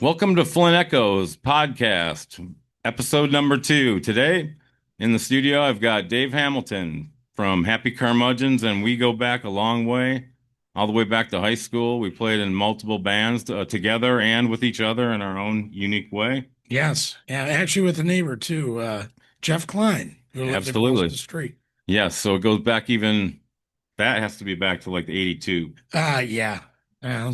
Welcome to Flint Echoes Podcast, episode number 2. Today in the studio, I've got Dave Hamilton from Happy Curmudgeons, and we go back a long way, all the way back to high school. We played in multiple bands together and with each other in our own unique way. Yes. Yeah, actually with a neighbor too, Jeff Klein, who lived across the Absolutely. street. Yes, so it goes back even, that has to be back to like the 82. Yeah. I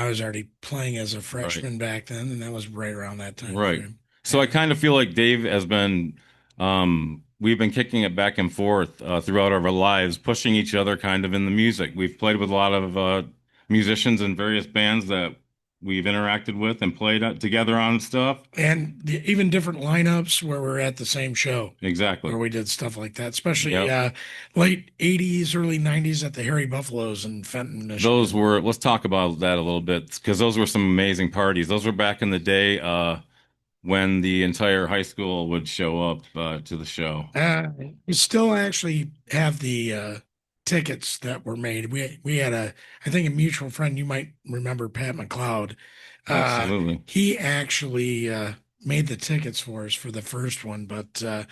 was already playing as a Right. freshman back then, and that was right around that time Right. frame. So I Yeah. kind of feel like Dave has been, we've been kicking it back and forth throughout our lives, pushing each other kind of in the music. We've played with a lot of musicians in various bands that we've interacted with and played together on stuff. And even different lineups where we're at the same show, Exactly. where we did stuff like that, especially Yep. late 80s, early 90s at the Harry Buffaloes in Fenton, Those Michigan. were, let's talk about that a little bit because those were some amazing parties. Those were back in the day when the entire high school would show up to the show. We still actually have the tickets that were made. We had I think a mutual friend, you might remember Pat McLeod. Absolutely. He actually made the tickets for us for the first one, but I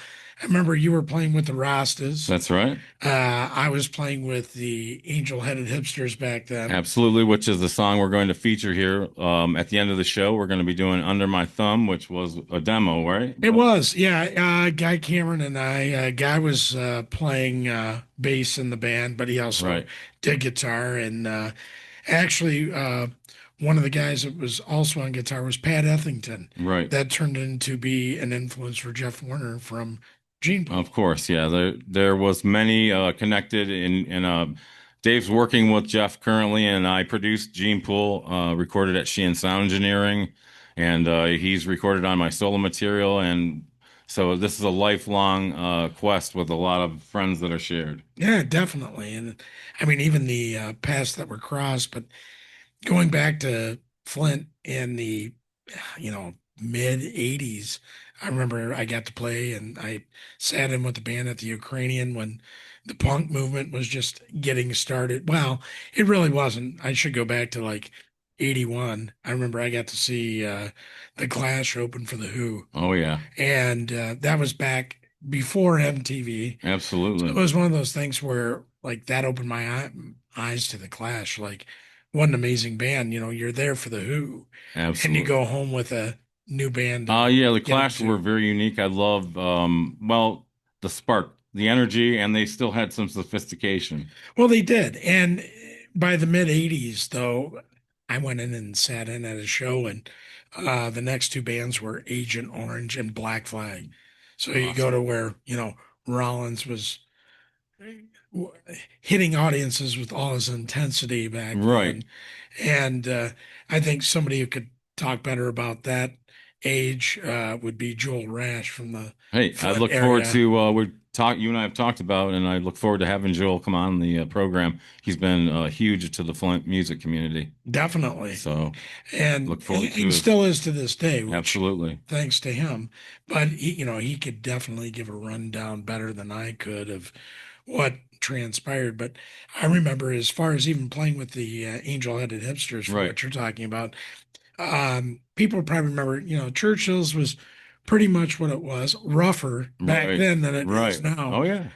remember you were playing with the Rastas. That's right. I was playing with the Angelheaded Hipsters back then. Absolutely, which is the song we're going to feature here. At the end of the show, we're going to be doing Under My Thumb, which was a demo, right? It was, yeah. Guy Cameron and I, Guy was playing bass in the band, but he also Right, did guitar. And actually, one of the guys that was also on guitar was Pat Ethington. right. That turned into be an influence for Jeff Warner from Gene Pool. Of course, yeah. There was many connected in Dave's working with Jeff currently, and I produced Gene Pool, recorded at Sheehan Sound Engineering, and he's recorded on my solo material, and so this is a lifelong quest with a lot of friends that are shared. Yeah, definitely. And I mean, even the paths that were crossed, but going back to Flint in the, mid 80s, I remember I got to play and I sat in with the band at the Ukrainian when the punk movement was just getting started. Well, it really wasn't. I should go back to like 81. I remember I got to see the Clash open for the Who, Oh yeah, and that was back before MTV. So it absolutely, was one of those things where like that opened my eyes to the Clash. Like, what an amazing band. You're there for the Who, and you absolutely. go home with a new band to Yeah, the get Clash were into. very unique. I love, well, the spark, the energy, and they still had some sophistication. Well, they did. And by the mid 80s, though, I went in and sat in at a show, and the next two bands were Agent Orange and Black Flag. So you go Awesome. to where, Rollins was hitting audiences with all his intensity back Right. then. And I think somebody who could talk better about that age would be Joel Rash from the Hey, I Flint look forward area. to you and I have talked about, and I look forward to having Joel come on the program. He's been huge to the Flint music community, Definitely. so And look forward to he his. still is to this day, which Absolutely. thanks to him. But he could definitely give a rundown better than I could of what transpired. But I remember as far as even playing with the Angel-Headed Hipsters for Right. what you're talking about, people probably remember, Churchill's was pretty much what it was, rougher back Right. then than it is Right. now. Oh yeah.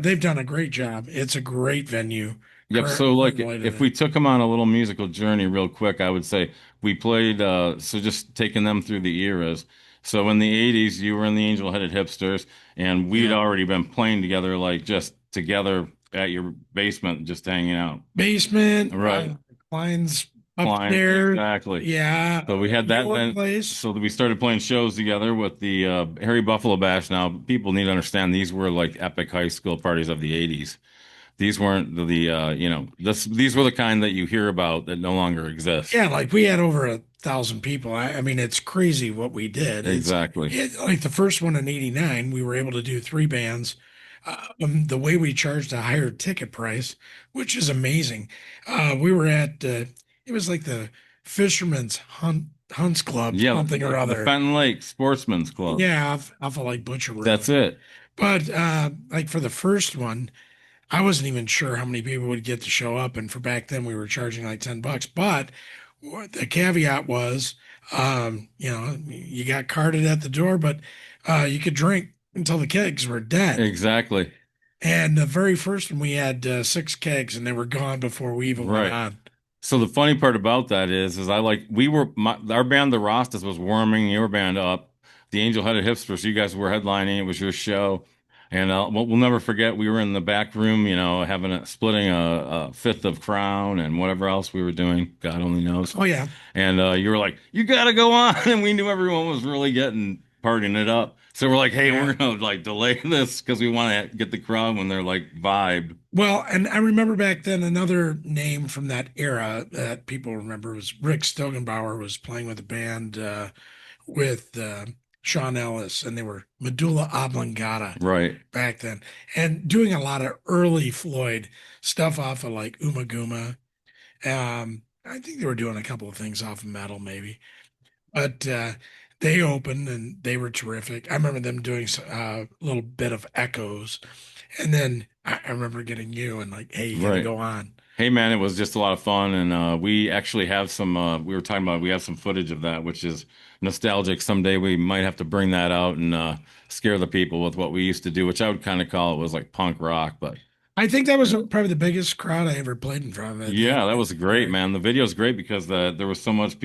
They've done a great job. It's a great venue Yep. So like currently if today. we took them on a little musical journey real quick, I would say we played so just taking them through the eras. So in the 80s, you were in the Angel-Headed Hipsters, and we'd Yeah. already been playing together, like just together at your basement, just hanging out. Basement, Right. Klein's Klein, upstairs. exactly. Yeah, So we had that your then. place. So that we started playing shows together with the Harry Buffalo Bash. Now, people need to understand these were like epic high school parties of the 80s. These weren't these were the kind that you hear about that no longer exist. Yeah, like we had over 1,000 people. I mean, it's crazy what we did. Exactly. Like the first one in '89, we were able to do three bands. The way we charged a higher ticket price, which is amazing. We were at it was like the Fisherman's Hunts Club, Yeah, something or the other. Fenton Lake Sportsman's Club. Yeah, off of like Butcher That's Road. it. But like for the first one, I wasn't even sure how many people would get to show up. And for back then, we were charging like $10. But What the caveat was, you got carded at the door, but you could drink until the kegs were dead. Exactly. And the very first one, we had six kegs, and they were gone before we even went Right. on. So the funny part about that is I like we were our band, the Rastas, was warming your band up. The Angelheaded Hipsters, you guys were headlining. It was your show, and we'll never forget. We were in the back room, having splitting a fifth of Crown and whatever else we were doing. God only knows. Oh yeah. And you were like, "You gotta go on," and we knew everyone was really getting partying it up. So we're like, "Hey, Yeah. we're gonna like delay this because we want to get the crowd when they're like vibed." Well, and I remember back then another name from that era that people remember was Rick Stogenbauer was playing with a band with Sean Ellis, and they were Medulla Oblongata Right. back then, and doing a lot of early Floyd stuff off of like Uma Guma. I think they were doing a couple of things off of Metal, maybe, but they opened and they were terrific. I remember them doing a little bit of Echoes, and then I remember getting you and like, hey, you got to Right. go on. Hey man, it was just a lot of fun, and we actually have some. We were talking about we have some footage of that, which is nostalgic. Someday we might have to bring that out and scare the people with what we used to do, which I would kind of call it was like punk rock. But I think that was probably the biggest crowd I ever played in front of at the yeah, that was great, Angelhead. man. The video's great because there was so much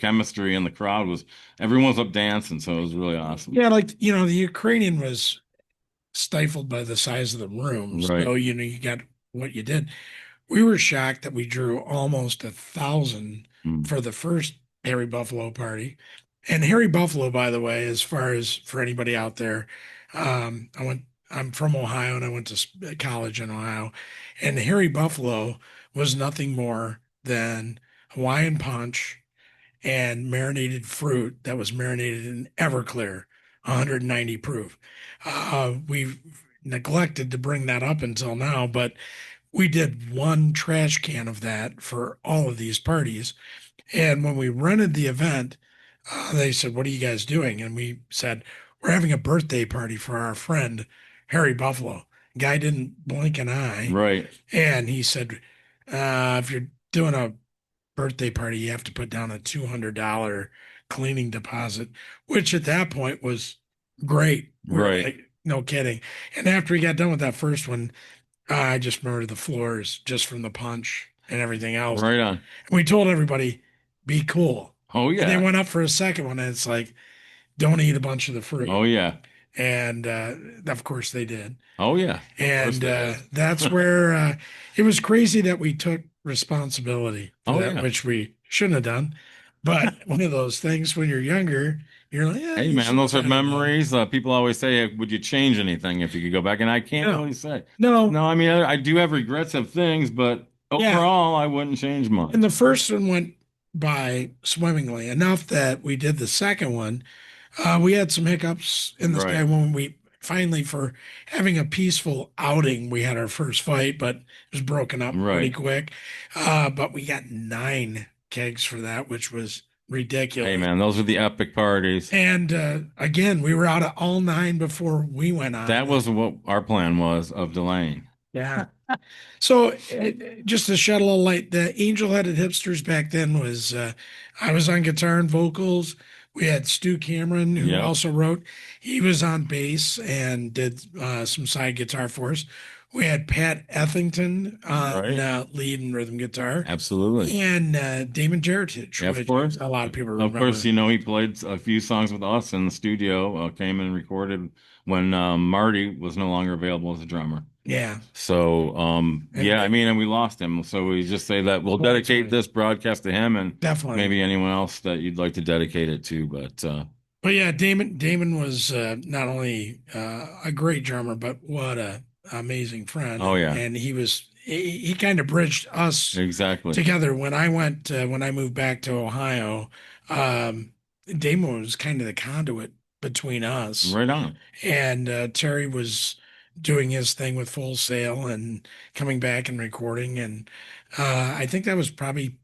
chemistry in the crowd. Was everyone was up dancing, so it was really awesome. Yeah, like the Ukrainian was stifled by the size of the room, Right. so you got what you did. We were shocked that we drew almost 1,000 Mm. for the first Harry Buffalo party. And Harry Buffalo, by the way, as far as for anybody out there, I'm from Ohio and I went to college in Ohio. And Harry Buffalo was nothing more than Hawaiian punch and marinated fruit that was marinated in Everclear, 190 proof. We've neglected to bring that up until now, but we did one trash can of that for all of these parties. And when we rented the event, they said, "What are you guys doing?" And we said, "We're having a birthday party for our friend Harry Buffalo." Guy didn't blink an eye, Right. and he said, "If you're doing a birthday party, you have to put down a $200 cleaning deposit," which at that point was great. We were Right. like, no kidding. And after we got done with that first one, I just remember the floors just from the punch and everything else. Right on. And we told everybody, be cool. Oh And they yeah. went up for a second one, and it's like, don't eat a bunch of the fruit. Oh yeah. And of course they did. Oh yeah. Of course And they did. that's where it was crazy that we took responsibility for Oh that, yeah. which we shouldn't have done. But one of those things when you're younger, you're like, yeah, Hey you man, should have those are thought about it. memories. People always say, "Would you change anything if you could go back?" And I can't No, really say. no, No, I mean, I do have regrets of things, but yeah. overall, I wouldn't change much. And the first one went by swimmingly enough that we did the second one. We had some hiccups in the sky Right, when we finally, for having a peaceful outing, we had our first fight, but it was broken up pretty right. quick. But we got 9 kegs for that, which was Hey ridiculous. man, those are the epic parties. And again, we were out of all 9 before we went That on. was what our plan was of delaying. Yeah. So just to shed a little light, the Angel-Headed Hipsters back then was I was on guitar and vocals. We had Stu Cameron, who Yep. also wrote. He was on bass and did some side guitar for us. We had Pat Ethington on Right. lead and rhythm guitar, Absolutely. and Damon Juretich, Yeah, of which course. a lot of people Of course, remember. he played a few songs with us in the studio, came and recorded when Marty was no longer available as a drummer. Yeah, So, and yeah, I mean, and we lost him. So we just say that we'll well, that's dedicate funny. this broadcast to him and Definitely. maybe anyone else that you'd like to dedicate it to. But But yeah, Damon was not only a great drummer, but what a amazing friend, oh yeah, and he kind of bridged us exactly. together. When I moved back to Ohio, um, Damon was kind of the conduit between us, Right on. and Terry was doing his thing with Full Sail and coming back and recording, and I think that was probably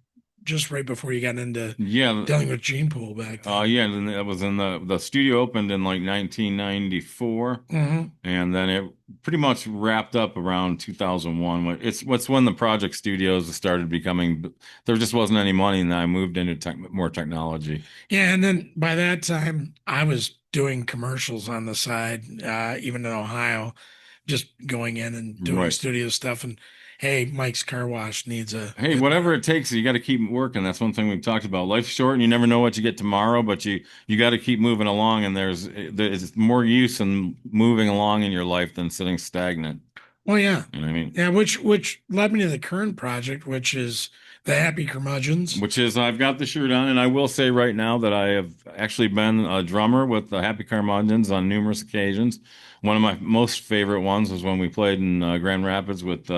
just right before you got into Yeah, dealing with gene pool back then. yeah, and that was in the studio opened in like 1994, Hmm. and then it pretty much wrapped up around 2001. It's what's when the project studios started becoming. There just wasn't any money, and then I moved into more technology. Yeah, and then by that time, I was doing commercials on the side, even in Ohio, just going in and doing Right. studio stuff. And hey, Mike's Car Wash needs a Hey, good whatever it takes, you got to keep working. That's one thing we've talked about. Life's short, and you never know what you get tomorrow, but you got to keep moving along. And there's more use in moving along in your life than sitting stagnant. Well, yeah, You know what I mean? yeah, which led me to the current project, which is the Happy Curmudgeons. Which is, I've got the shirt on, and I will say right now that I have actually been a drummer with the Happy Curmudgeons on numerous occasions. One of my most favorite ones was when we played in Grand Rapids with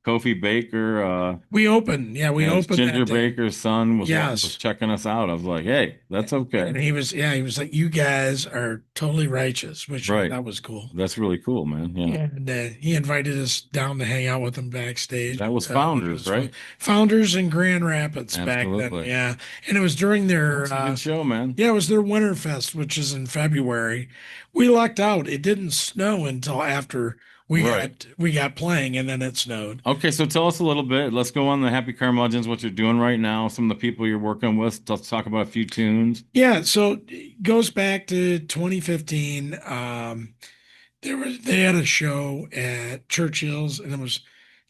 Kofi Baker. We And opened Ginger that day. Baker's son was Yes, checking us out. I was like, hey, that's okay. and he was like, "You guys are totally righteous," which Right. that was cool. That's really cool, man. Yeah. And he invited us down to hang out with him backstage, That was which Founders, was fun. right? Founders in Grand Rapids back then, Absolutely. yeah. And it was during their That's a good show, man. yeah, it was their Winterfest, which is in February. We lucked out. It didn't snow until after Right. we got playing, and then it snowed. Okay, so tell us a little bit. Let's go on the Happy Curmudgeons, what you're doing right now, some of the people you're working with. Let's talk about a few tunes. Yeah, so it goes back to 2015. They had a show at Churchill's, and it was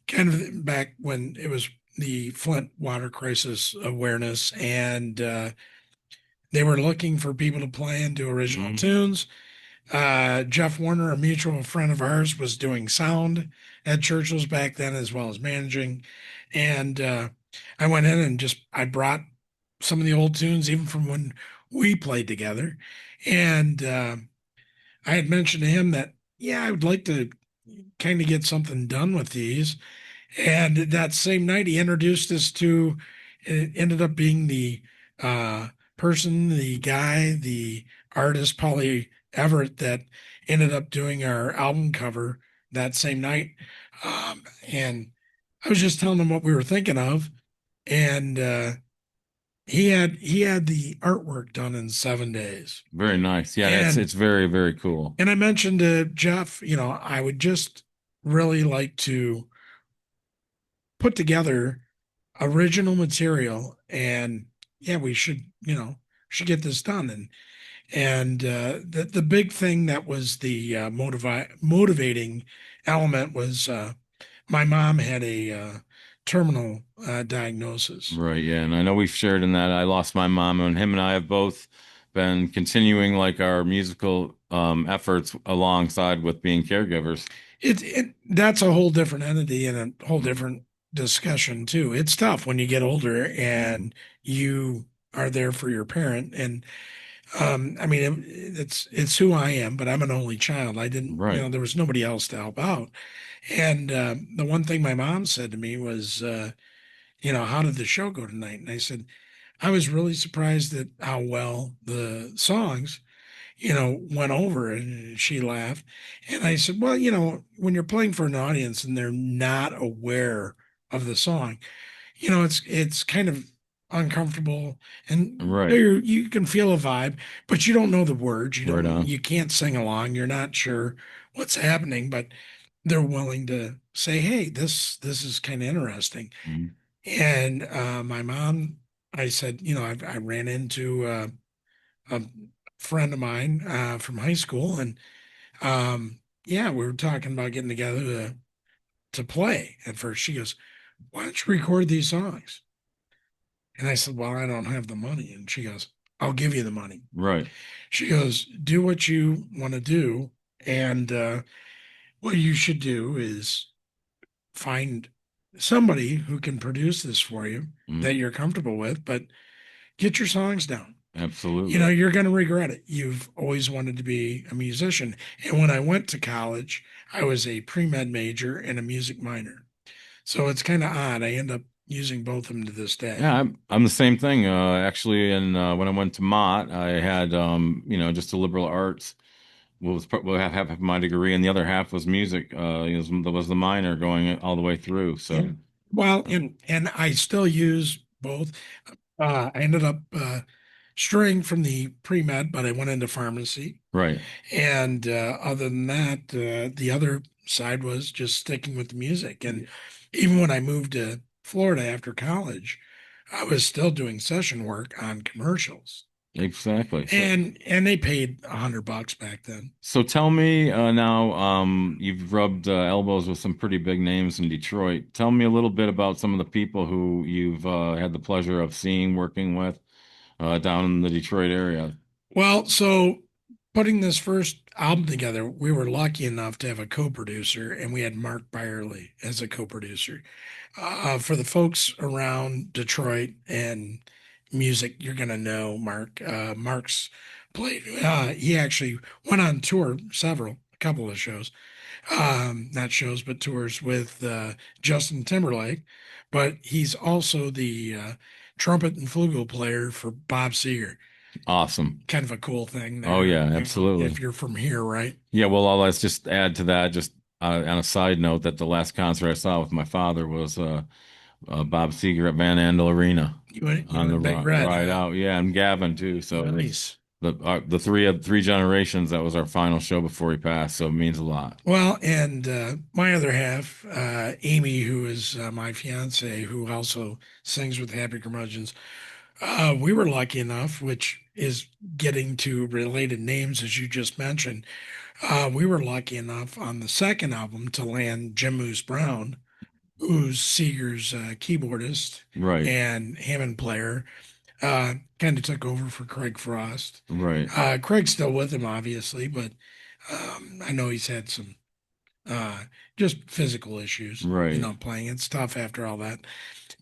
kind of back when it was the Flint water crisis awareness, and they were looking for people to play and do original Mhm. tunes. Jeff Warner, a mutual friend of ours, was doing sound at Churchill's back then, as well as managing. And I went in and I brought some of the old tunes, even from when we played together. And I had mentioned to him that, yeah, I would like to kind of get something done with these. And that same night, he introduced us to, it ended up being the uh, the guy, the artist, Polly Everett, that ended up doing our album cover that same night. And I was just telling him what we were thinking of. And he had the artwork done in 7 days. Very nice. Yeah, And it's very, very cool. I mentioned to Jeff, I would just really like to put together original material, and yeah, we should get this done. And the big thing that was the motivating element was my mom had a terminal diagnosis. Right, yeah. And I know we've shared in that. I lost my mom, and him and I have both been continuing like our musical efforts alongside with being caregivers. That's a whole different entity and a whole different discussion too. It's tough when you get older Mhm. and you are there for your parent. And I mean, it's who I am, but I'm an only child. I didn't, Right. there was nobody else to help out. And the one thing my mom said to me was, how did the show go tonight? And I said, I was really surprised at how well the songs, went over. And she laughed. And I said, well, when you're playing for an audience and they're not aware of the song, it's kind of uncomfortable, and Right. you can feel a vibe, but you don't know the words. Right on. You can't sing along. You're not sure what's happening, but they're willing to say, "Hey, this is kind of interesting." Mhm. And my mom, I said, I ran into a friend of mine from high school, and yeah, we were talking about getting together to play. At first, she goes, "Why don't you record these songs?" And I said, well, I don't have the money. And she goes, I'll give you the money. Right. She goes, do what you want to do. And what you should do is find somebody who can produce this for you Mhm. that you're comfortable with, but get your songs down. Absolutely. You're going to regret it. You've always wanted to be a musician. And when I went to college, I was a pre-med major and a music minor. So it's kind of odd. I end up using both of them to this day. Yeah, I'm the same thing. Actually, and when I went to Mott, I had just a liberal arts. Well, half my degree, and the other half was music. That was the minor going all the way through. Yeah. So Well, and I still use both. I ended up straying from the pre-med, but I went into pharmacy. Right. And other than that, the other side was just sticking with the music. And even when I moved to Florida after college, I was still doing session work on commercials. Exactly. And they paid $100 back then. So tell me now, you've rubbed elbows with some pretty big names in Detroit. Tell me a little bit about some of the people who you've had the pleasure of seeing, working with down in the Detroit area. Well, so putting this first album together, we were lucky enough to have a co-producer, and we had Mark Byerly as a co-producer. For the folks around Detroit and music, you're gonna know Mark. Mark's played. He actually went on tour, a couple of shows, not shows, but tours with Justin Timberlake. But he's also the trumpet and flugel player for Bob Seger. Awesome. Kind of a cool thing Oh there, yeah, if absolutely. you're from here, right? Yeah, well, let's just add to that, just on a side note, that the last concert I saw with my father was Bob Seger at Van Andel Arena You on the and Big Red, ride huh? out. Yeah, and Gavin too. So it was Nice. the three generations. That was our final show before he passed. So it means a lot. Well, and my other half, Amy, who is my fiance, who also sings with Happy Curmudgeons, we were lucky enough, which is getting to related names as you just mentioned. We were lucky enough on the second album to land Jim Moose Brown, who's Seeger's keyboardist Right, and Hammond player. Kind of took over for Craig Frost. right, Craig's still with him, obviously, but I know he's had some uh, just physical issues, right, playing. It's tough after all that.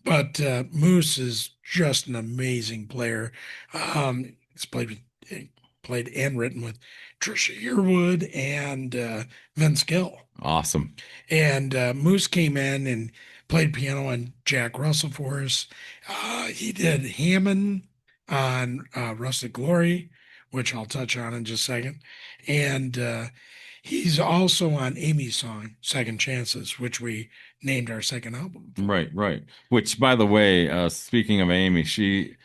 But Moose is just an amazing player. He's played and written with Trisha Yearwood and Vince Gill. awesome. And Moose came in and played piano on Jack Russell for us. He did Hammond on Rustic Glory, which I'll touch on in just a second. And he's also on Amy's song, Second Chances, which we named our second album for. Right, right. Which, by the way, speaking of Amy, she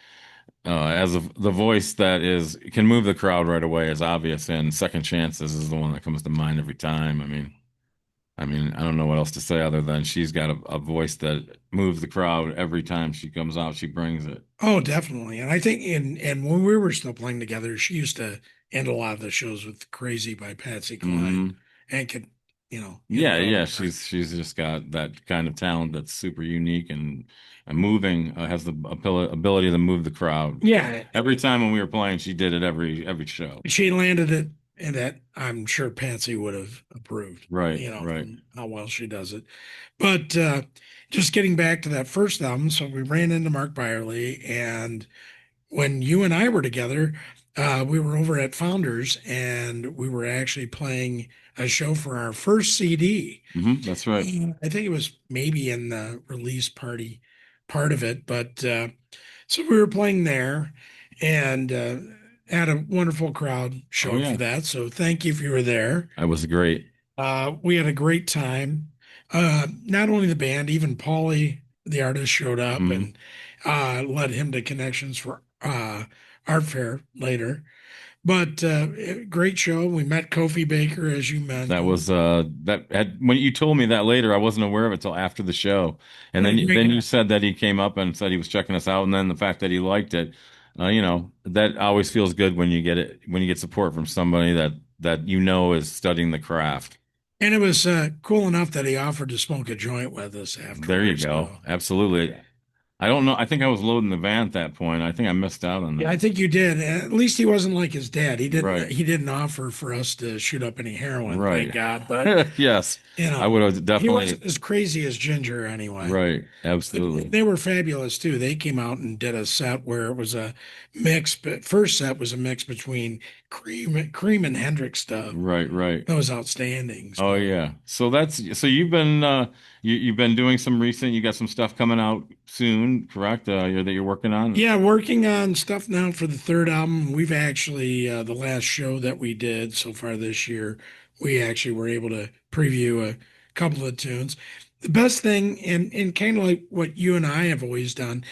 as the voice that is can move the crowd right away is obvious, and Second Chances is the one that comes to mind every time. I mean, I don't know what else to say other than she's got a voice that moves the crowd every time she comes out. She brings it. Oh, definitely. And I think and when we were still playing together, she used to end a lot of the shows with Crazy by Patsy Cline Hmm. and could, hit a Yeah, note yeah. on that. She's just got that kind of talent that's super unique and moving. Has the ability to move the crowd. Yeah, Every time when we were playing, she did it every show. she landed it, and that I'm sure Patsy would have approved, Right, right. from how well she does it. But just getting back to that first album, so we ran into Mark Byerly, and when you and I were together, we were over at Founders, and we were actually playing a show for our first CD. That's right. And I think it was maybe in the release party part of it, but so we were playing there and had a wonderful crowd Oh show up for yeah, that. So thank you if you were there. that was great. We had a great time. Not only the band, even Paulie, the artist, showed up Hmm. and led him to connections for art fair later. But great show. We met Kofi Baker, as you That mentioned. was that had when you told me that later, I wasn't aware of it till after the show. And What a great then guy. you said that he came up and said he was checking us out, and then the fact that he liked it, that always feels good when you get it when you get support from somebody that is studying the craft. And it was cool enough that he offered to smoke a joint with us There you afterwards. go. So, Absolutely. I don't know. I think I was loading the van at that point. I think I missed out on yeah, I that. think you did. At least he wasn't like his dad. He didn't. Right. He didn't offer for us to shoot up any heroin, thank Right. God. But Yes. you I know, would have he definitely. wasn't as crazy as Ginger anyway. Right. But Absolutely. they were fabulous too. They came out and did a set where it was a mix. But first set was a mix between Cream and Hendrix stuff. Right. Right. That was outstanding. Oh So. yeah. So you've been you've been doing some recent. You got some stuff coming out soon, correct? That you're working on. Yeah, working on stuff now for the third album. We've actually, the last show that we did so far this year, we actually were able to preview a couple of tunes. The best thing, and kind of like what you and I have always done,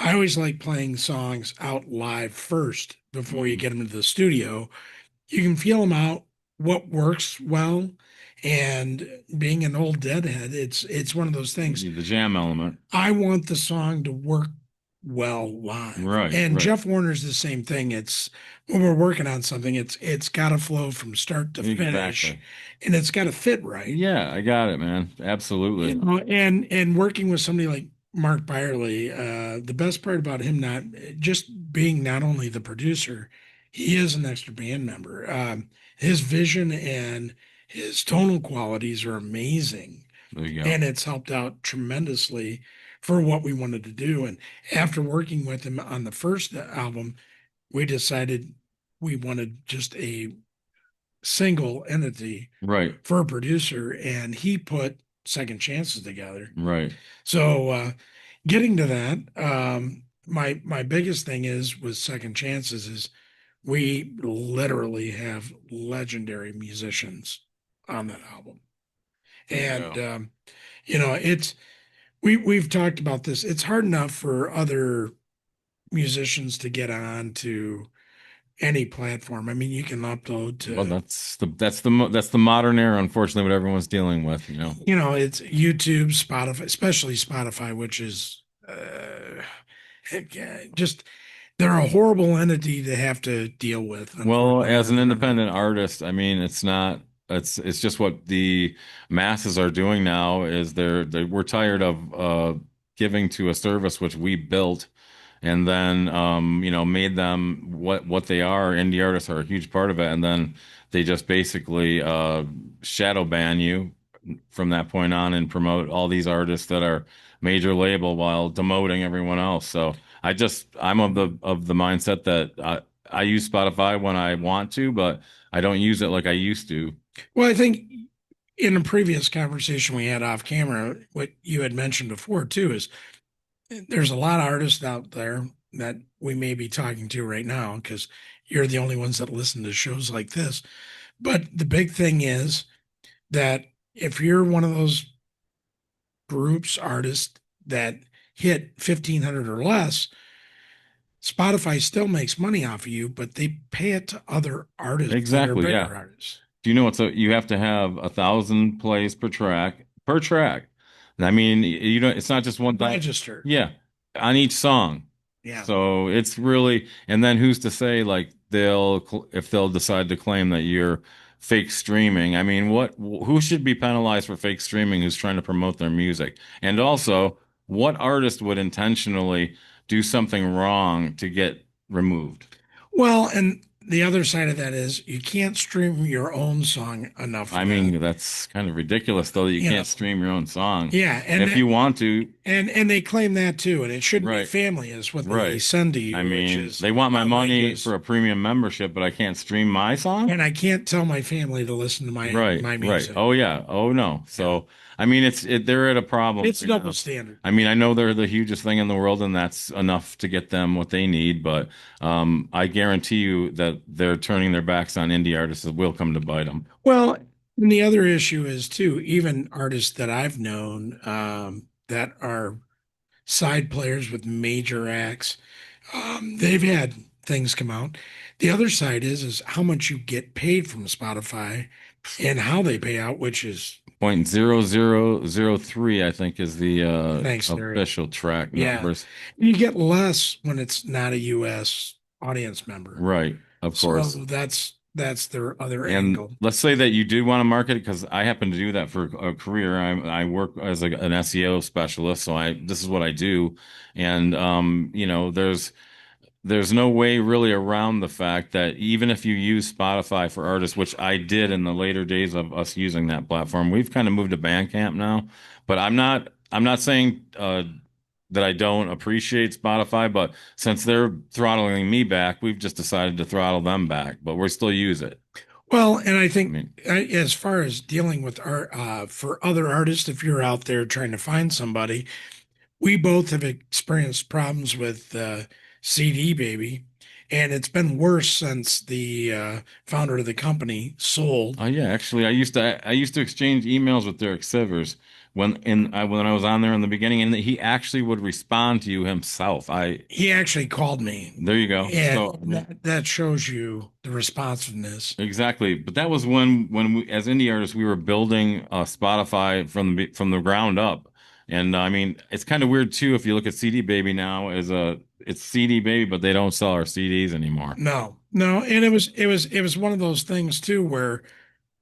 I always like playing songs out live first before you Mm. get them into the studio. You can feel them out, what works well. And being an old deadhead, it's one of those things. The jam element. I want the song to work well live. Right, And right. Jeff Warner's the same thing. It's when we're working on something, it's got to flow from start to finish, Exactly. and it's got to fit right. Yeah, I got it, man. You Absolutely. know, and working with somebody like Mark Byerly, the best part about him not just being not only the producer, he is an extra band member. His vision and his tonal qualities are amazing, There you go. and it's helped out tremendously for what we wanted to do. And after working with him on the first album, we decided we wanted just a single entity Right, for a producer, and he put Second Chances together. right. So getting to that, my biggest thing is with Second Chances is we literally have legendary musicians on that album, There you and go. it's we've talked about this. It's hard enough for other musicians to get on to any platform. I mean, you can upload Well, to, that's the modern era, unfortunately, what everyone's dealing with, you know. it's YouTube, Spotify, especially Spotify, which is just they're a horrible entity to have to deal with, Well, unfortunately, as as an a member. independent artist, I mean, it's not it's just what the masses are doing now is we're tired of giving to a service which we built and then made them what they are. Indie artists are a huge part of it, and then they just basically shadow ban you from that point on and promote all these artists that are major label while demoting everyone else. So I'm of the mindset that I use Spotify when I want to, but I don't use it like I used to. Well, I think in a previous conversation we had off camera, what you had mentioned before too is there's a lot of artists out there that we may be talking to right now because you're the only ones that listen to shows like this. But the big thing is that if you're one of those groups, artists that hit 1,500 or less, Spotify still makes money off of you, but they pay it to other artists that are Exactly, yeah. bigger artists. Do you know you have to have 1,000 plays per track. I mean, you know, it's not just one thing. Registered. Yeah, on each song. Yeah. So it's really, and then who's to say like if they'll decide to claim that you're fake streaming? I mean, who should be penalized for fake streaming who's trying to promote their music? And also, what artist would intentionally do something wrong to get removed? Well, and the other side of that is you can't stream your own song enough I with, mean, that's kind of ridiculous, though, that you you know, can't stream your own song. yeah, If you want to, and they claim that too, and it shouldn't be right, family is what they right. send to I you, which mean, is they want my money for outrageous. a premium membership, but I can't stream my song? And I can't tell my family to listen to Right, my right. music. Oh, yeah. Oh, no. Yeah. So, I mean, they're at a problem It's a right double now. standard. I mean, I know they're the hugest thing in the world, and that's enough to get them what they need, but I guarantee you that they're turning their backs on indie artists that will come to bite them. Well, and the other issue is too, even artists that I've known that are side players with major acts, they've had things come out. The other side is how much you get paid from Spotify and how they pay out, which is 0.0003, I think, is the thanks, Larry. official track Yeah. numbers. You get less when it's not a US audience member. Right, of So course. that's their other And angle. let's say that you do want to market it, because I happen to do that for a career. I work as an SEO specialist, so this is what I do. And there's no way really around the fact that even if you use Spotify for artists, which I did in the later days of us using that platform, we've kind of moved to Bandcamp now. But I'm not saying that I don't appreciate Spotify, but since they're throttling me back, we've just decided to throttle them back, but we still use it. Well, and I I think mean, as far as dealing with art for other artists, if you're out there trying to find somebody, we both have experienced problems with CD Baby, and it's been worse since the founder of the company sold. oh yeah, actually, I used to exchange emails with Derek Sivers when I was on there in the beginning, and he actually would respond to you himself. I He actually called me, There you go. and So that shows you the responsiveness. exactly, but that was when we, as indie artists, we were building Spotify from the ground up. And I mean, it's kind of weird too if you look at CD Baby now as a it's CD Baby, but they don't sell our CDs anymore. No, no, and it was one of those things too where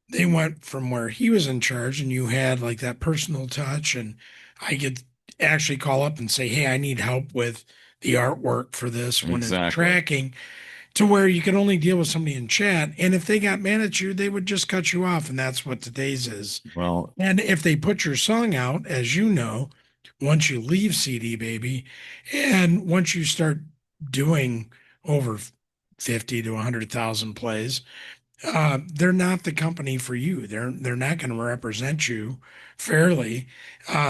they went from where he was in charge and you had like that personal touch, and I could actually call up and say, "Hey, I need help with the artwork for this when it's Exactly. tracking," to where you could only deal with somebody in chat. And if they got mad at you, they would just cut you off. And that's what today's is. Well, And if they put your song out, as you know, once you leave CD Baby, and once you start doing over 50 to 100,000 plays, they're not the company for you. They're not going to represent you fairly.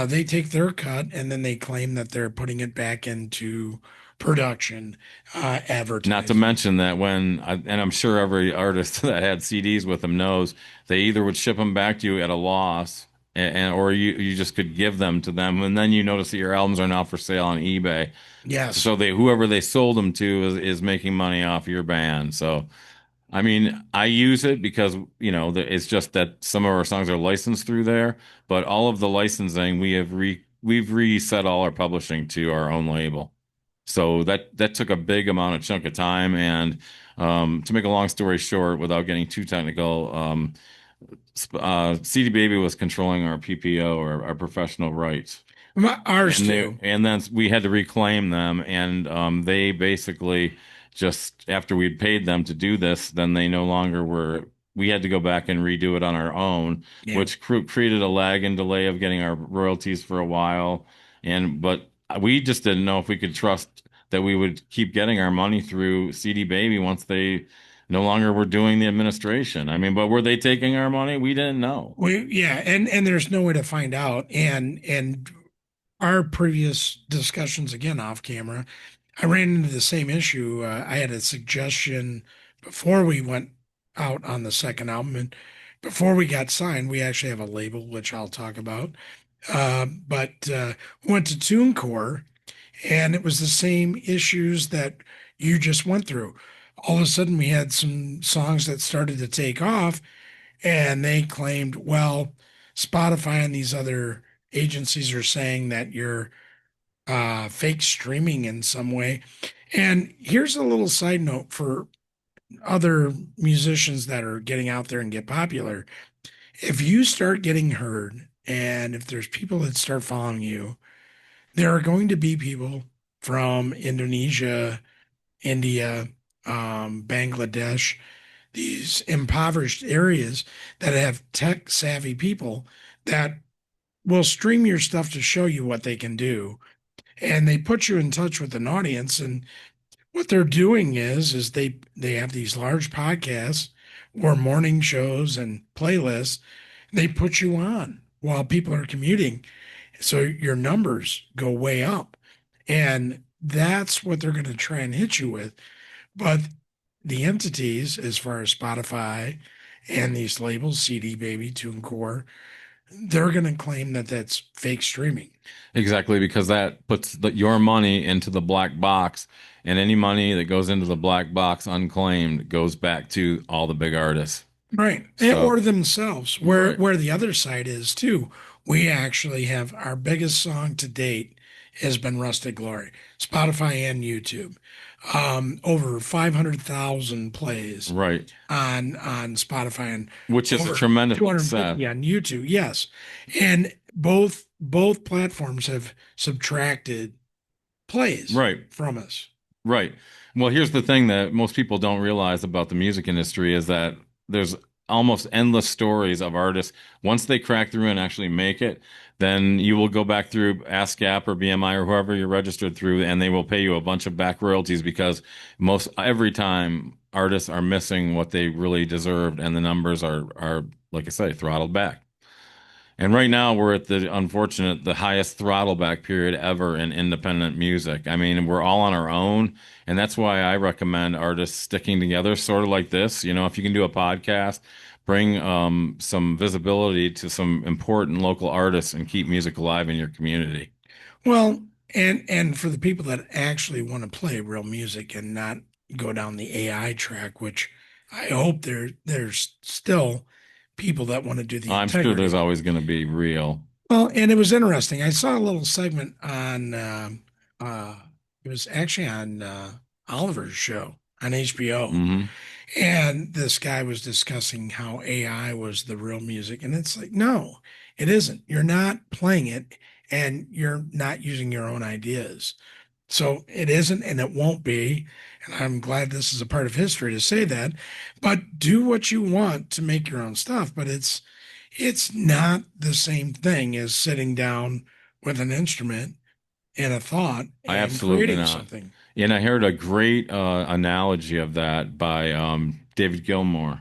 They take their cut and then they claim that they're putting it back into production, not to advertising. mention that and I'm sure every artist that had CDs with them knows they either would ship them back to you at a loss, or you just could give them to them, and then you notice that your albums are now for sale on eBay. Yes, So whoever they sold them to is making money off your band. So I mean, I use it because, it's just that some of our songs are licensed through there, but all of the licensing we've reset all our publishing to our own label. So that took a big amount of chunk of time, and to make a long story short, without getting too technical, CD Baby was controlling our PPO, or our professional rights. ours too. And then we had to reclaim them, and they basically just after we'd paid them to do this, then they no longer were. We had to go back and redo it on our own, Yeah. which created a lag and delay of getting our royalties for a while. But we just didn't know if we could trust that we would keep getting our money through CD Baby once they no longer were doing the administration. I mean, but were they taking our money? We didn't know. Yeah, and there's no way to find out. And our previous discussions again off camera, I ran into the same issue. I had a suggestion before we went out on the second album, and before we got signed, we actually have a label, which I'll talk about. But went to TuneCore, and it was the same issues that you just went through. All of a sudden, we had some songs that started to take off, and they claimed, well, Spotify and these other agencies are saying that you're fake streaming in some way. And here's a little side note for other musicians that are getting out there and get popular. If you start getting heard, and if there's people that start following you, there are going to be people from Indonesia, India, Bangladesh, these impoverished areas that have tech savvy people that will stream your stuff to show you what they can do. And they put you in touch with an audience. And what they're doing is they have these large podcasts or morning shows and playlists. They put you on while people are commuting. So your numbers go way up. And that's what they're going to try and hit you with. But the entities, as far as Spotify and these labels, CD Baby, TuneCore, they're going to claim that that's fake streaming. Exactly, because that puts your money into the black box, and any money that goes into the black box unclaimed goes back to all the big artists. Right. So, Or themselves, right, where the other side is too. We actually have our biggest song to date has been Rusted Glory, Spotify and YouTube. Over 500,000 plays right, on Spotify and which is a over tremendous success. 250 on YouTube. Yes. And both platforms have subtracted plays Right, from us. right. Well, here's the thing that most people don't realize about the music industry is that there's almost endless stories of artists. Once they crack through and actually make it, then you will go back through ASCAP or BMI or whoever you're registered through, and they will pay you a bunch of back royalties because most every time artists are missing what they really deserved, and the numbers are like I say, throttled back. And right now we're at the highest throttle back period ever in independent music. I mean, we're all on our own, and that's why I recommend artists sticking together, sort of like this. You know, if you can do a podcast, bring some visibility to some important local artists and keep music alive in your community. Well, and for the people that actually want to play real music and not go down the AI track, which I hope there's still people that want to do the I'm sure there's integrity. always going to be real. Well, and it was interesting. I saw a little segment on uh it was actually on Oliver's show on HBO. Hmm. And this guy was discussing how AI was the real music. And it's like, no, it isn't. You're not playing it and you're not using your own ideas. So it isn't and it won't be. And I'm glad this is a part of history to say that. But do what you want to make your own stuff. But it's not the same thing as sitting down with an instrument and a thought I and absolutely creating not. something. And I heard a great analogy of that by David Gilmour.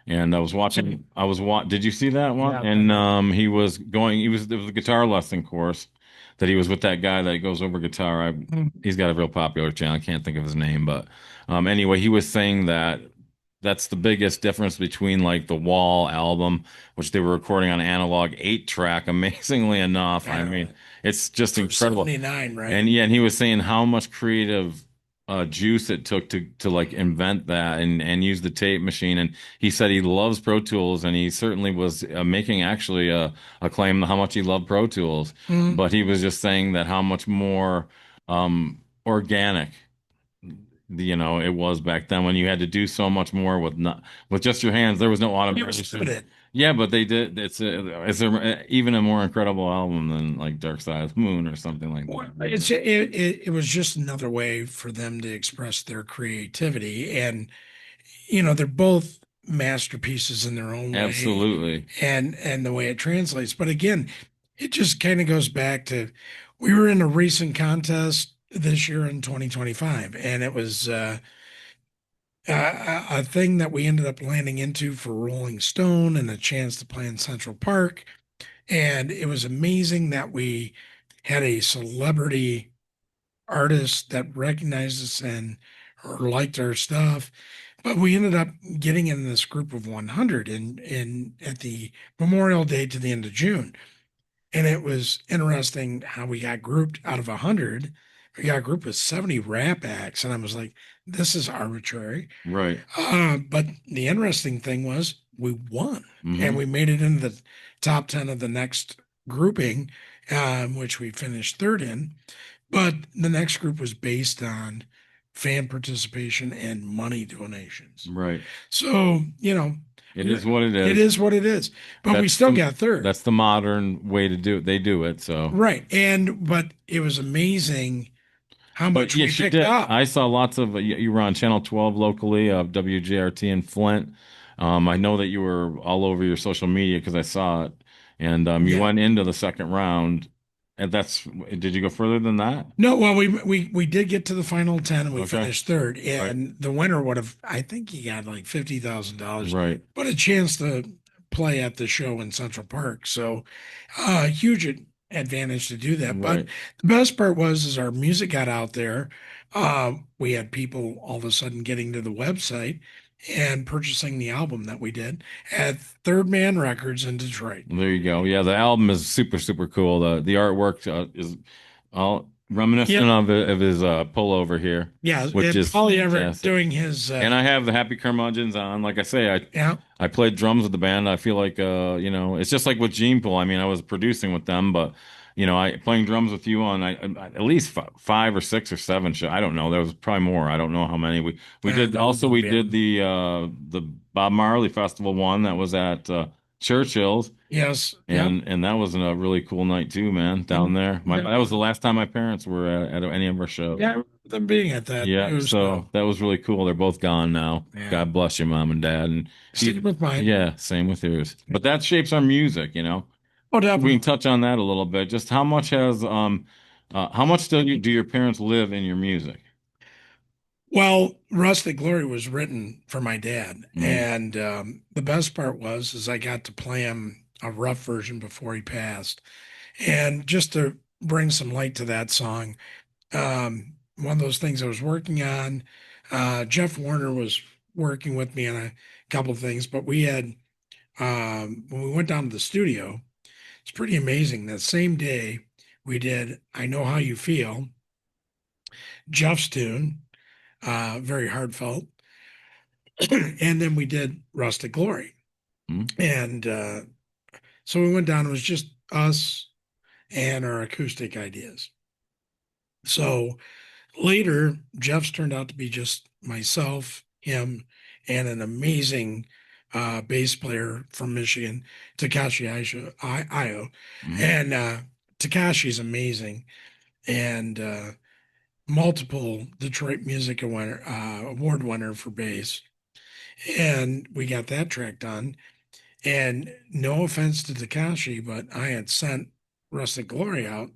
And did you see that one? Yeah. And there was a guitar lesson course that he was with that guy that goes over guitar. He's got a real popular channel. I can't think of his name, but anyway, he was saying that that's the biggest difference between like the Wall album, which they were recording on analog 8 track, amazingly enough. I mean, it's just For incredible. 79, right? And yeah, and he was saying how much creative juice it took to like invent that and use the tape machine. And he said he loves Pro Tools, and he certainly was making actually a claim how much he loved Pro Tools. Mhm. But he was just saying that how much more organic, it was back then when you had to do so much more with just your hands. There was no It was automation. limited. Yeah, but they did. Even a more incredible album than like Dark Side of the Moon or something like Well, that. it was just another way for them to express their creativity, and they're both masterpieces in their own way, Absolutely. and the way it translates. But again, it just kind of goes back to we were in a recent contest this year in 2025, and it was a thing that we ended up landing into for Rolling Stone and a chance to play in Central Park. And it was amazing that we had a celebrity artist that recognized us and or liked our stuff. But we ended up getting in this group of 100 in at the Memorial Day to the end of June. And it was interesting how we got grouped out of 100. We got grouped with 70 rap acts. And I was like, this is arbitrary. Right. But the interesting thing was we won and Hmm. we made it into the top 10 of the next grouping, which we finished third in. But the next group was based on fan participation and money donations. Right. So, It is what it it is. is what it is. But we That's still the got third. that's the modern way to do it. They do it. So, Right. But it was amazing how but much we yes, you picked did. up. I saw lots of you were on Channel 12 locally of WJRT in Flint. I know that you were all over your social media because I saw it, and you Yeah. went into the second round. And did you go further than that? No, well, we did get to the final 10 and we Okay. finished third. Right. And the winner would have, I think he got like $50,000, Right. but a chance to play at the show in Central Park. So, huge advantage to do that. But Right. the best part was is our music got out there. We had people all of a sudden getting to the website and purchasing the album that we did at Third Man Records in Detroit. There you go. Yeah, the album is super, super cool. The artwork is all reminiscent Yep. of his pullover here, Yeah. which And is Polly Everett fantastic. doing his, And I have the Happy Curmudgeons on. Like I say, yeah. I played drums with the band. I feel like it's just like with Gene Pool. I mean, I was producing with them, but I playing drums with you on at least five or six or seven shows. I don't know. There was probably more. I don't know how many we did. That was Also, no we band. did the Bob Marley Festival one that was at Churchill's. Yes. Yep. And that was a really cool night too, man, down there. That was the last time my parents were at any of our shows. Yeah. I remember them being at that. It Yeah, was so that was really cool. They're both gone now. yeah. God bless you, mom and dad. And Sticking with mine. yeah, same with yours. But that shapes our music. Oh, We can definitely. touch on that a little bit. Just how much do your parents live in your music? Well, Rustic Glory was written for my dad, Mm, and the best part was is I got to play him a rough version before he passed. And just to bring some light to that song, one of those things I was working on, Jeff Warner was working with me on a couple of things, but we had, when we went down to the studio, it's pretty amazing. That same day, we did I Know How You Feel, Jeff's tune, very heartfelt. And then we did Rustic Glory. Mhm. And so we went down, it was just us and our acoustic ideas. So later, Jeff's turned out to be just myself, him, and an amazing bass player from Michigan, Takashi Io. Mhm. And Takashi's amazing and multiple Detroit Music Award winner for bass. And we got that track done. And no offense to Takashi, but I had sent Rustic Glory out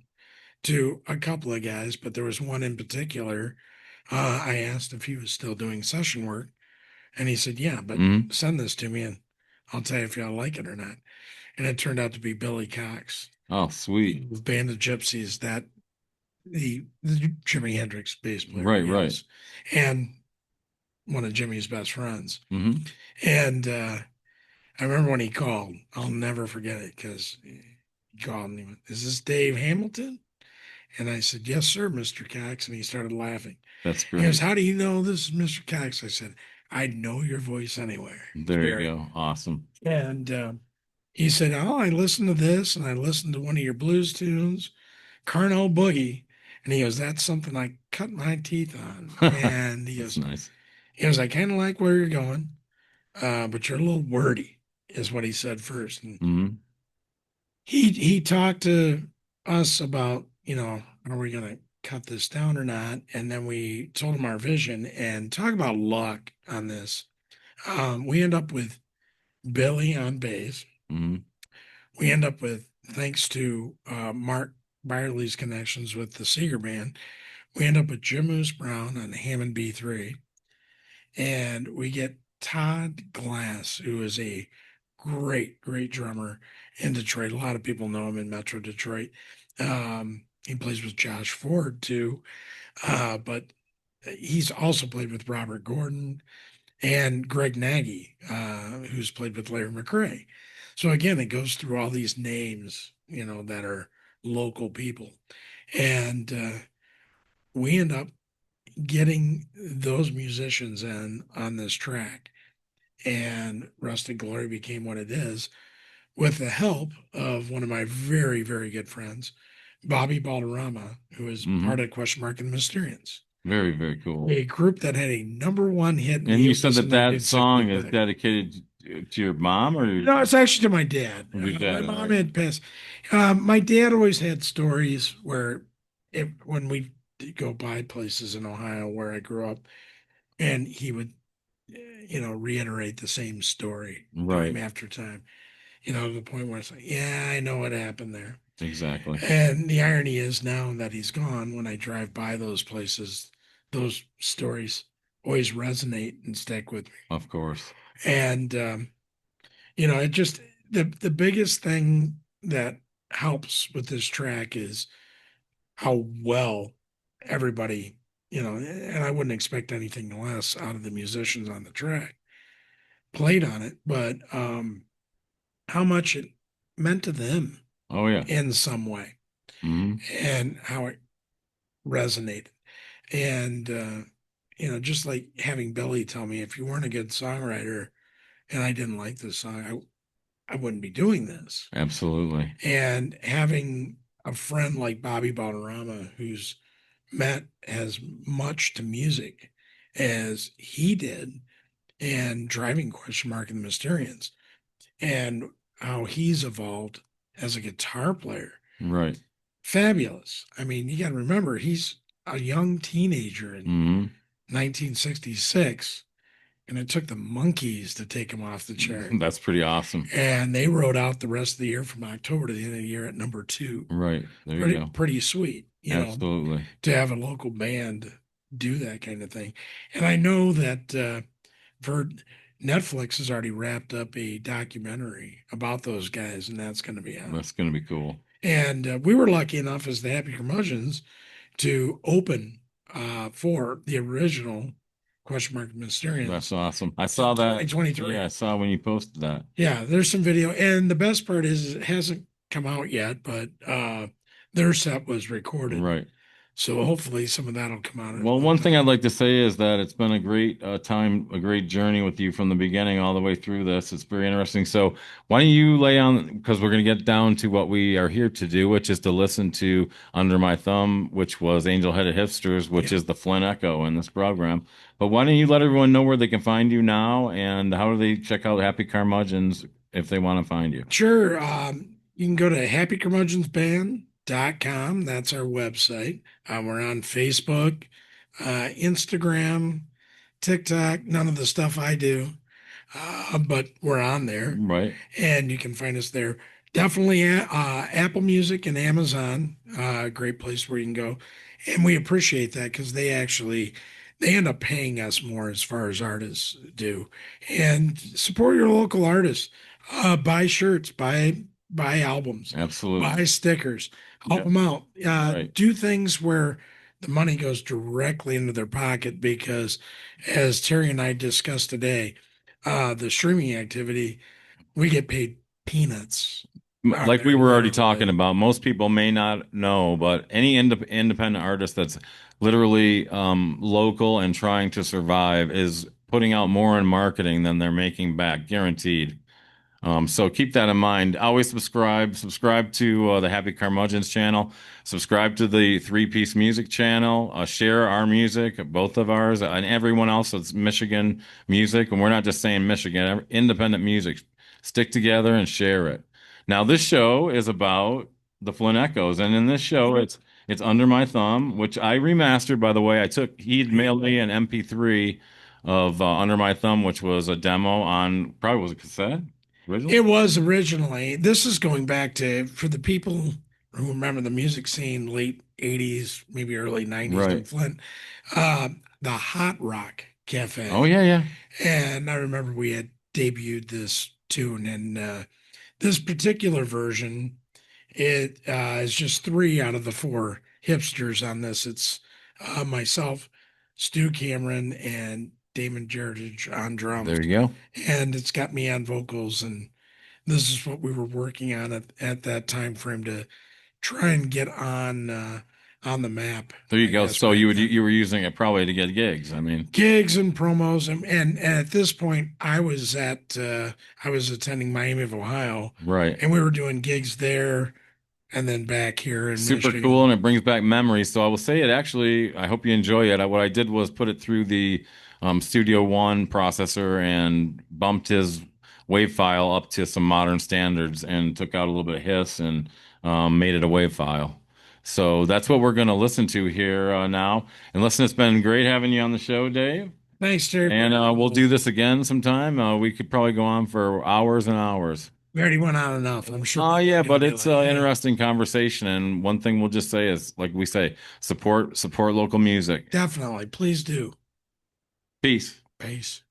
to a couple of guys, but there was one in particular. I asked if he was still doing session work, and he said, "Yeah, but Mhm. send this to me, and I'll tell you if y'all like it or not." And it turned out to be Billy Cox Oh, sweet. with Band of Gypsies, that the Jimi Hendrix bass player, Right, right. yes, and one of Jimmy's best friends. Hmm. And I remember when he called. I'll never forget it because he called and he went, "Is this Dave Hamilton?" And I said, "Yes, sir, Mr. Cox." And he started laughing. That's He goes, great. "How do you know this is Mr. Cox?" I said, "I'd know your voice anywhere." There you Barry. go. Awesome. And he said, "Oh, I listened to this and I listened to one of your blues tunes, Carnal Boogie." And he goes, "That's something I cut my teeth on." And That's nice. "I kind of like where you're going, but you're a little wordy," is what he said first. And Hmm. he talked to us about, are we going to cut this down or not? And then we told him our vision and talk about luck on this. We end up with Billy on bass. Hmm. We end up with, thanks to Mark Byerly's connections with the Seeger band, we end up with Jim Moose Brown on Hammond B3. And we get Todd Glass, who is a great, great drummer in Detroit. A lot of people know him in Metro Detroit. He plays with Josh Ford too, but he's also played with Robert Gordon and Greg Nagy, who's played with Larry McRae. So again, it goes through all these names, that are local people, and we end up getting those musicians in on this track, and Rusted Glory became what it is with the help of one of my very, very good friends, Bobby Balderrama, who is part Hmm. of Question Mark and the Mysterians, Very, very cool. a group that had a number 1 hit in And the you said 80s that and that 1960s. song is dedicated to your mom or No, it's actually to my dad. your My dad? All mom right. had passed. My dad always had stories where, when we go by places in Ohio where I grew up, and he would, reiterate the same story time Right. after time, to the point where it's like, yeah, I know what happened there. Exactly. And the irony is now that he's gone, when I drive by those places, those stories always resonate and stick with me. Of course. And it just the biggest thing that helps with this track is how well everybody, and I wouldn't expect anything less out of the musicians on the track played on it, but how much it meant to them Oh yeah. in some way Hmm. and how it resonated. And just like having Billy tell me, if you weren't a good songwriter and I didn't like this song, I wouldn't be doing this. Absolutely. And having a friend like Bobby Balderrama, who's met as much to music as he did, and driving Question Mark and the Mysterians, and how he's evolved as a guitar player. Right. Fabulous. I mean, you got to remember, he's a young teenager in Hmm. 1966, and it took the Monkees to take him off the chart. That's pretty awesome. And they rode out the rest of the year from October to the end of the year at number 2. Right. There you Pretty go. pretty sweet, Absolutely. to have a local band do that kind of thing. And I know that for Netflix has already wrapped up a documentary about those guys, and that's going to be out. That's going to be cool. And we were lucky enough as the Happy Curmudgeons to open for the original question mark Mysterians. That's awesome. I saw that. 2023. Yeah, I saw when you posted that. Yeah, there's some video, and the best part is it hasn't come out yet, but their set was recorded. Right. So hopefully some of that'll come out. Well, one thing I'd like to say is that it's been a great time, a great journey with you from the beginning all the way through this. It's very interesting. So why don't you lay on, because we're going to get down to what we are here to do, which is to listen to Under My Thumb, which was Angelheaded Hipsters, which is the Flint Echo in this program. But why don't you let everyone know where they can find you now, and how do they check out Happy Curmudgeons if they want to find you? Sure. You can go to happycurmudgeonsband.com. That's our website. We're on Facebook, Instagram, TikTok, none of the stuff I do, but we're on there. Right. And you can find us there. Definitely Apple Music and Amazon, great place where you can go. And we appreciate that because they end up paying us more as far as artists do. And support your local artists. Buy shirts, buy albums, Absolutely. buy stickers, help them out. Right. Do things where the money goes directly into their pocket, because as Terry and I discussed today, the streaming activity, we get paid peanuts. Like we were already talking about, most people may not know, but any independent artist that's literally local and trying to survive is putting out more in marketing than they're making back, guaranteed. So keep that in mind. Always subscribe to the Happy Curmudgeons channel. Subscribe to the ThreePeace music channel. Share our music, both of ours, and everyone else that's Michigan music. And we're not just saying Michigan, independent music. Stick together and share it. Now, this show is about the Flint Echoes, and in this show, it's Under My Thumb, which I remastered, by the way. He'd mailed me an MP3 of Under My Thumb, which was a demo on, probably was a cassette. Original? It was originally. This is going back to, for the people who remember the music scene, late 80s, maybe early 90s in Flint, the Hot Rock Cafe. Oh, yeah. And I remember we had debuted this tune, and this particular version, it is just 3 out of the 4 hipsters on this. It's myself, Stu Cameron, and Damon Juretich on drums. There you go. And it's got me on vocals, and this is what we were working on at that time frame to try and get on the map. There you go. So you were using it probably to get gigs. I mean, gigs and promos, and at this point, I was attending Miami of Ohio, right, and we were doing gigs there, and then back here in super Michigan. Cool, and it brings back memories. So I will say it actually. I hope you enjoy it. What I did was put it through the Studio One processor and bumped his wave file up to some modern standards, and took out a little bit of hiss and made it a wave file. So that's what we're going to listen to here now. And listen, it's been great having you on the show, Dave. Thanks, Terry. And we'll do this again sometime. We could probably go on for hours and hours. We already went on enough, I'm sure. Oh, yeah, but it's an interesting conversation. And one thing we'll just say is, like we say, support local music. Definitely. Please do. Peace. Peace.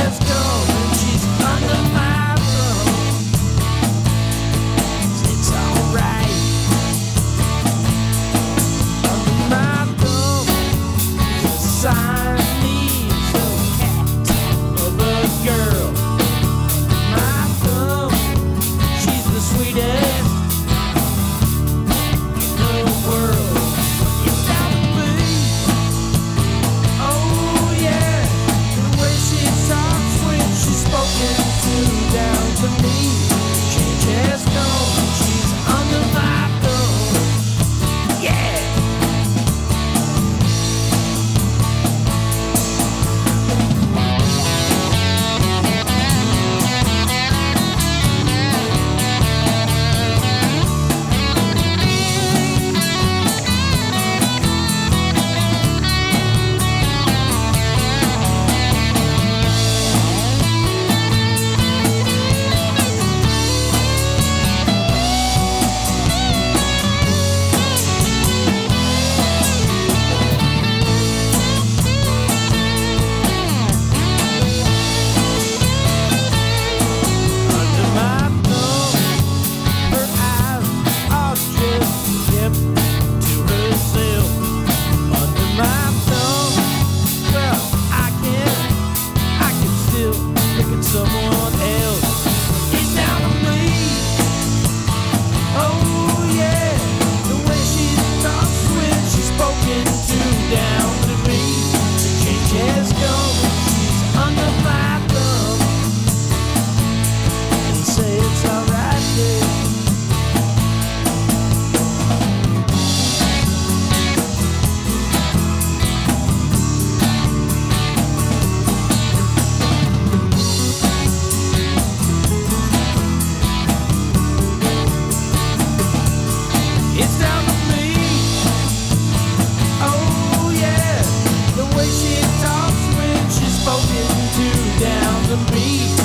Let's go. someone else. It's down to me. Oh yeah, the way she talks when she's spoken to, down to me. The change has come, she's under my thumb. And say it's alright there. It's down to me. Oh yeah, the way she talks when she's spoken to, down to me.